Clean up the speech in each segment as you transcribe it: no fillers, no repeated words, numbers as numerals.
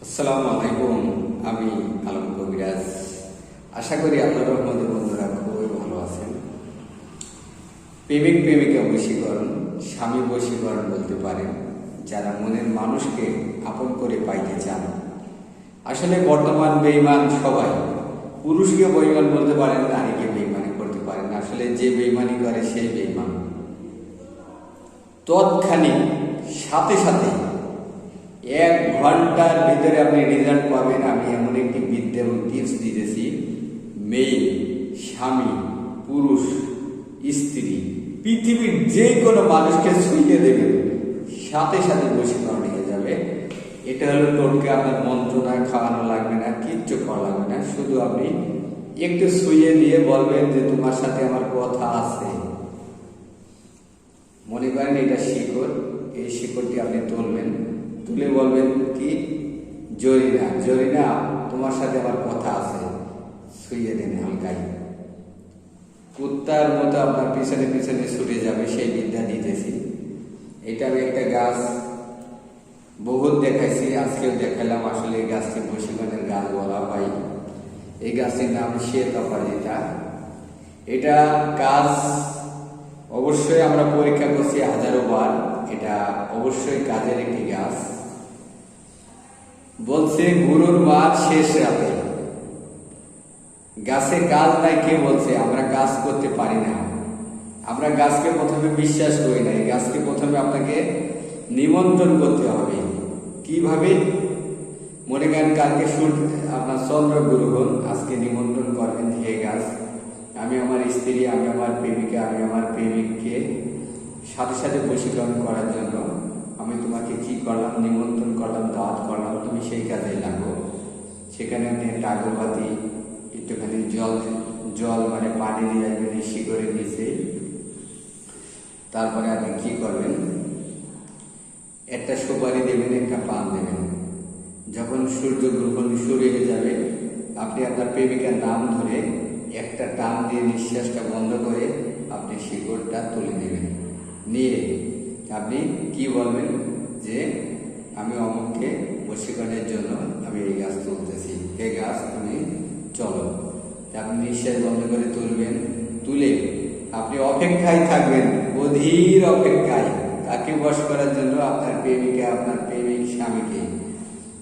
আসসালামু আলাইকুম। আমি আলম কবিরাজ। আশা করি আল্লাহর রহমতে বন্ধুরা খুবই ভালো আছেন। প্রেমিক প্রেমিকা বশীকরণ, স্বামী বশীকরণ বলতে পারেন, যারা মনের মানুষকে আপন করে পাইতে চান। আসলে বর্তমান বেঈমান সবাই, পুরুষকে বেঈমান বলতে পারেন, নারীকে বেঈমানি করতে পারেন। আসলে যে বেঈমানি করে সেই বেঈমান। তৎক্ষণিক সাথে সাথে 1 ঘন্টার ভিতরে আপনি রেজাল্ট পাবেন। আমি এমন একটি বিদ্যা এবং টিপস দিতেছি, মেয়ে, স্বামী, পুরুষ, স্ত্রী, পৃথিবীর যে কোনো মানুষকে ছুঁয়ে দেবেন, সাথে সাথে বশীকরণ হয়ে যাবে। এটা হলো টোটকে, আপনার মন্ত্রণা খাওয়ানো লাগবে না, কিচ্ছু করা লাগবে না। শুধু আপনি একটু ছুঁয়ে দিয়ে বলবেন যে তোমার সাথে আমার কথা আছে। মনে করেন এটা শিকড়, এই শিকড়টি আপনি তুলবেন, তুলে বলবেন কি, জরিনা জরিনা তোমার সাথে আমার কথা আছে। ছুঁয়ে দিন হালকাই, কুত্তার মতো আপনার পিছনে পিছনে ছুটে যাবে। সেই বিদ্যা দিতেছি। এটা আমি একটা গাছ বহুত দেখাইছি, আজকেও দেখালাম। আসলে এই গাছটি বশীকরণের গাছ বলা হয়। এই গাছটির নাম শ্বেত অপরাজিতা। এটা গাছ অবশ্যই আমরা পরীক্ষা করছি হাজারো বার। এটা অবশ্যই কাজের একটি গাছ। বলছে গুরুর মার শেষ রাতে। গাছে কাজ নাই কে বলছে? আমরা কাজ করতে পারি না। আমরা গাছকে প্রথমে বিশ্বাস করি না। এই গাছকে প্রথমে আপনাকে নিমন্ত্রণ করতে হবে। কিভাবে? মনে করেন কালকে আপনার চন্দ্র গ্রহণ, আজকে নিমন্ত্রণ করবেন, হে গাছ, আমি আমার স্ত্রী, আমি আমার প্রেমিকা, আমি আমার প্রেমিককে সাথে সাথে বশীকরণ করার জন্য আমি তোমাকে কি করলাম, নিমন্ত্রণ করলাম, দাওয়াত করলাম, তুমি সেই কাজে লাগো। সেখানে আপনি একটা আগরবাতি, একটুখানি জল মানে পানি দিয়ে রাখবেন এই শিকড়ের নিচে। তারপরে আপনি কি করবেন, একটা সুপারি দেবেন, একটা পান দেবেন। যখন সূর্য গ্রহণ শুরু হয়ে যাবে, আপনি আপনার প্রেমিকার নাম ধরে একটা টান দিয়ে নিঃশ্বাসটা বন্ধ করে আপনি শিকড়টা তুলে নেবেন। নিয়ে আপনি কি বলবেন যে আমি অমুককে বশীকরণের জন্য আমি এই গাছ তুলতেছি, হে গাছ তুমি চলো। আপনি নিঃশ্বাস বন্ধ করে তুলবেন। তুলে আপনি অপেক্ষায় থাকবেন, অধীর অপেক্ষায়। তাকে বশ করার জন্য আপনার প্রেমিকা, আপনার প্রেমিক, স্বামীকে।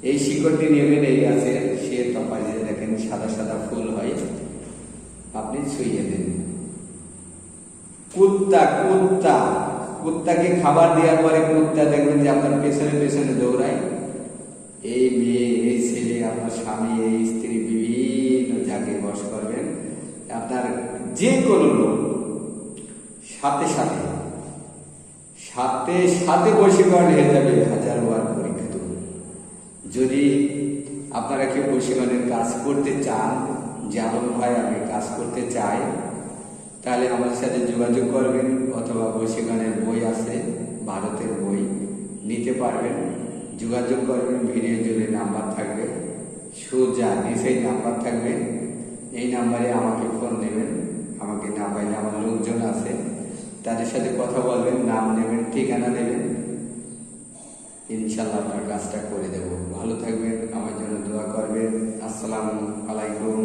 এই শিকড়টি নেবেন, এই গাছের শ্বেত অপরাজিতা, দেখেন সাদা সাদা ফুল হয়। আপনি ছুঁয়ে দেন। কুত্তাকে খাবার দেওয়ার পরে কুত্তা দেখবেন যে আপনার পেছনে পেছনে দৌড়ায়। এই মেয়ে, এই ছেলে, আপনার স্বামী, এই স্ত্রী, বিভিন্ন যাকে বশ করবেন, আপনার যে কোনো লোক সাথে সাথে সাথে সাথে বশীকরণ হয়ে যাবে। 1000 বার পরীক্ষা করুন। যদি আপনারা কেউ বশীকরণের কাজ করতে চান, যেমন ভাই আমি কাজ করতে চাই, তাহলে আমার সাথে যোগাযোগ করবেন। অথবা বশীকরণের বই আছে, ভারতের বই নিতে পারবেন। যোগাযোগ করবেন, ভিডিও জুড়ে নাম্বার থাকবে, সোজা নিচেই নাম্বার থাকবে। এই নাম্বারে আমাকে ফোন নেবেন। আমাকে না পাইলে আমার লোকজন আছে, তাদের সাথে কথা বলবেন, নাম নেবেন, ঠিকানা দেবেন। ইনশাল্লাহ আপনার কাজটা করে দেব। ভালো থাকবেন, আমার জন্য দোয়া করবেন। আসসালামু আলাইকুম।